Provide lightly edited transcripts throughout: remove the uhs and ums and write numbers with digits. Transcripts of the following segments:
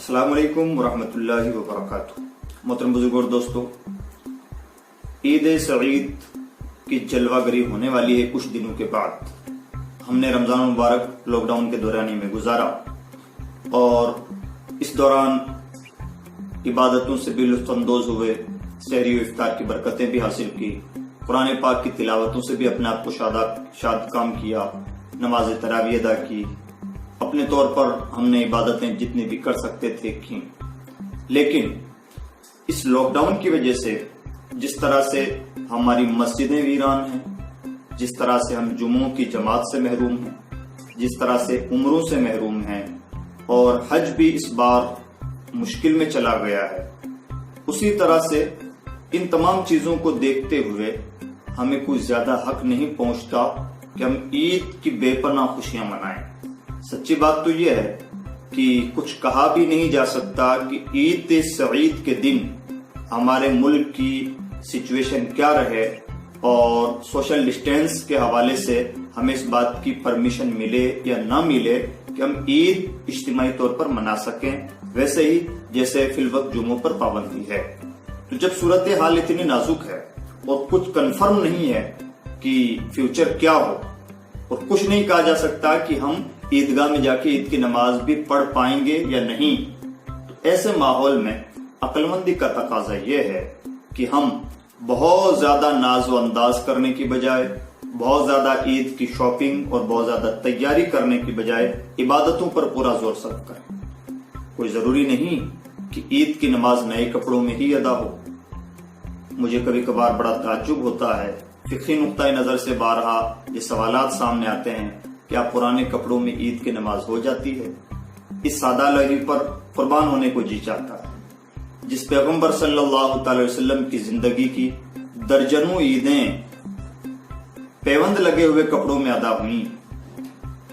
السلام علیکم ورحمۃ اللہ وبرکاتہ۔ محترم بزرگ اور دوستو، عید سعید کی جلوہ گری ہونے والی ہے کچھ دنوں کے بعد۔ ہم نے رمضان المبارک لاک ڈاؤن کے دورانی میں گزارا اور اس دوران عبادتوں سے بھی لطف اندوز ہوئے، سحری و افطار کی برکتیں بھی حاصل کی، قرآن پاک کی تلاوتوں سے بھی اپنے آپ کو شاد کام کیا، نماز تراویح ادا کی، اپنے طور پر ہم نے عبادتیں جتنی بھی کر سکتے تھے کی۔ لیکن اس لاک ڈاؤن کی وجہ سے جس طرح سے ہماری مسجدیں ویران ہیں، جس طرح سے ہم جمعوں کی جماعت سے محروم ہیں، جس طرح سے عمروں سے محروم ہیں اور حج بھی اس بار مشکل میں چلا گیا ہے، اسی طرح سے ان تمام چیزوں کو دیکھتے ہوئے ہمیں کوئی زیادہ حق نہیں پہنچتا کہ ہم عید کی بے پناہ خوشیاں منائیں۔ سچی بات تو یہ ہے کہ کچھ کہا بھی نہیں جا سکتا کہ عید سعید کے دن ہمارے ملک کی سچویشن کیا رہے اور سوشل ڈسٹینس کے حوالے سے ہمیں اس بات کی پرمیشن ملے یا نہ ملے کہ ہم عید اجتماعی طور پر منا سکیں، ویسے ہی جیسے فی الوقت جمعوں پر پابندی ہے۔ تو جب صورتحال اتنی نازک ہے اور کچھ کنفرم نہیں ہے کہ فیوچر کیا ہو اور کچھ نہیں کہا جا سکتا کہ ہم عیدگاہ میں جا کے عید کی نماز بھی پڑھ پائیں گے یا نہیں، تو ایسے ماحول میں عقل مندی کا تقاضا یہ ہے کہ ہم بہت زیادہ ناز و انداز کرنے کی بجائے، بہت زیادہ عید کی شاپنگ اور بہت زیادہ تیاری کرنے کی بجائے عبادتوں پر پورا زور صرف کریں۔ کوئی ضروری نہیں کہ عید کی نماز نئے کپڑوں میں ہی ادا ہو۔ مجھے کبھی کبھار بڑا تعجب ہوتا ہے، فقہی نقطۂ نظر سے بارہا یہ سوالات سامنے آتے ہیں، کیا پرانے کپڑوں میں عید کی نماز ہو جاتی ہے؟ اس سادہ لہجے پر قربان ہونے کو جی چاہتا ہے۔ جس پیغمبر صلی اللہ تعالی وسلم کی زندگی کی درجنوں عیدیں پیوند لگے ہوئے کپڑوں میں ادا ہوئیں،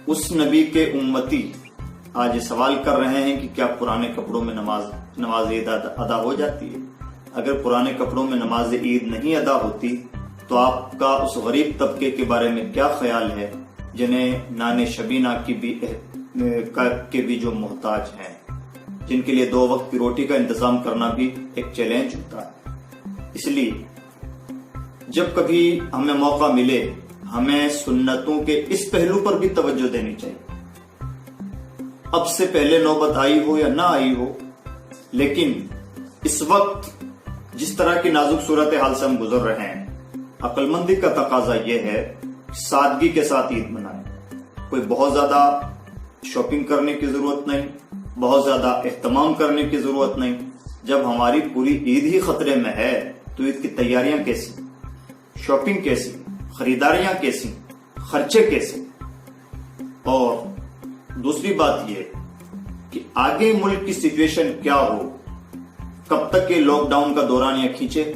اس نبی کے امتی آج یہ سوال کر رہے ہیں کہ کیا پرانے کپڑوں میں نماز عید ادا ہو جاتی ہے؟ اگر پرانے کپڑوں میں نماز عید نہیں ادا ہوتی تو آپ کا اس غریب طبقے کے بارے میں کیا خیال ہے جنہیں نان شبینہ کے بھی جو محتاج ہیں، جن کے لیے 2 وقت کی روٹی کا انتظام کرنا بھی ایک چیلنج ہوتا ہے۔ اس لیے جب کبھی ہمیں موقع ملے ہمیں سنتوں کے اس پہلو پر بھی توجہ دینی چاہیے۔ اب سے پہلے نوبت آئی ہو یا نہ آئی ہو، لیکن اس وقت جس طرح کی نازک صورتحال سے ہم گزر رہے ہیں، عقل مندی کا تقاضا یہ ہے سادگی کے ساتھ عید منائیں۔ کوئی بہت زیادہ شاپنگ کرنے کی ضرورت نہیں، بہت زیادہ اہتمام کرنے کی ضرورت نہیں۔ جب ہماری پوری عید ہی خطرے میں ہے تو عید کی تیاریاں کیسی، شاپنگ کیسی، خریداریاں کیسی، خرچے کیسے؟ اور دوسری بات یہ کہ آگے ملک کی سچویشن کیا ہو، کب تک یہ لاک ڈاؤن کا دورانیہ کھینچے،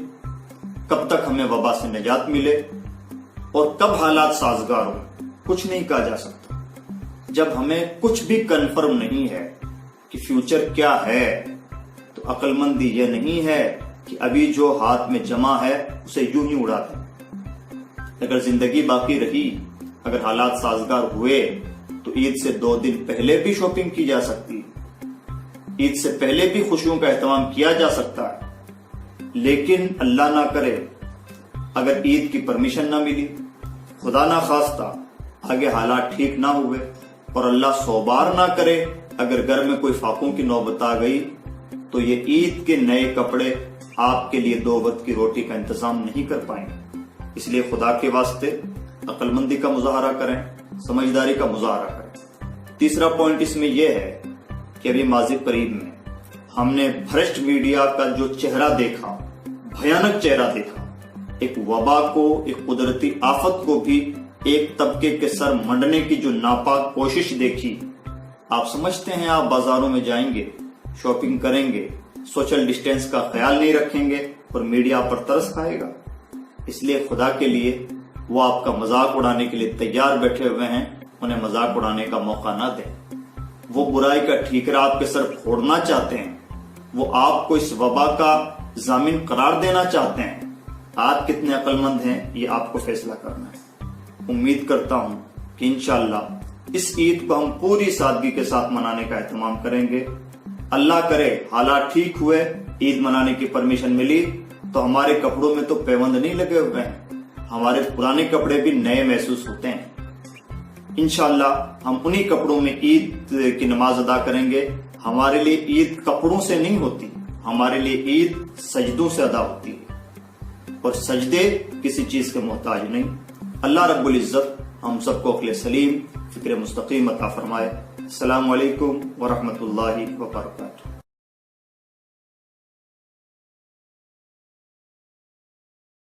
کب تک ہمیں وبا سے نجات ملے اور کب حالات سازگار ہوں، کچھ نہیں کہا جا سکتا۔ جب ہمیں کچھ بھی کنفرم نہیں ہے کہ فیوچر کیا ہے تو عقل مندی یہ نہیں ہے کہ ابھی جو ہاتھ میں جمع ہے اسے یوں ہی اڑا دیں۔ اگر زندگی باقی رہی، اگر حالات سازگار ہوئے تو عید سے 2 دن پہلے بھی شاپنگ کی جا سکتی، عید سے پہلے بھی خوشیوں کا اہتمام کیا جا سکتا ہے۔ لیکن اللہ نہ کرے اگر عید کی پرمیشن نہ ملی، خدا نہ خواستہ آگے حالات ٹھیک نہ ہوئے اور اللہ 100 بار نہ کرے اگر گھر میں کوئی فاقوں کی نوبت آ گئی تو یہ عید کے نئے کپڑے آپ کے لیے 2 وقت کی روٹی کا انتظام نہیں کر پائیں گے۔ اس لیے خدا کے واسطے عقل مندی کا مظاہرہ کریں، سمجھداری کا مظاہرہ کریں۔ تیسرا پوائنٹ اس میں یہ ہے کہ ابھی ماضی قریب میں ہم نے بھرشٹ میڈیا کا جو چہرہ دیکھا، بھیانک چہرہ دیکھا، ایک وبا کو، ایک قدرتی آفت کو بھی ایک طبقے کے سر منڈنے کی جو ناپاک کوشش دیکھی، آپ سمجھتے ہیں آپ بازاروں میں جائیں گے، شاپنگ کریں گے، سوشل ڈسٹینس کا خیال نہیں رکھیں گے اور میڈیا پر ترس کھائے گا۔ اس لیے خدا کے لیے وہ آپ کا مذاق اڑانے کے لیے تیار بیٹھے ہوئے ہیں، انہیں مذاق اڑانے کا موقع نہ دیں۔ وہ برائی کا ٹھیکرا آپ کے سر پھوڑنا چاہتے ہیں، وہ آپ کو اس وبا کا ضامن قرار دینا چاہتے ہیں۔ آپ کتنے عقل مند ہیں یہ آپ کو فیصلہ کرنا ہے۔ امید کرتا ہوں کہ انشاءاللہ اس عید کو ہم پوری سادگی کے ساتھ منانے کا اہتمام کریں گے۔ اللہ کرے حالات ٹھیک ہوئے، عید منانے کی پرمیشن ملی تو ہمارے کپڑوں میں تو پیوند نہیں لگے ہوئے ہیں، ہمارے پرانے کپڑے بھی نئے محسوس ہوتے ہیں۔ انشاءاللہ ہم انہی کپڑوں میں عید کی نماز ادا کریں گے۔ ہمارے لیے عید کپڑوں سے نہیں ہوتی، ہمارے لیے عید سجدوں سے ادا ہوتی ہے، اور سجدے کسی چیز کے محتاج نہیں۔ اللہ رب العزت ہم سب کو عقل سلیم، فکر مستقیم عطا فرمائے۔ السلام علیکم ورحمۃ اللہ وبرکاتہ۔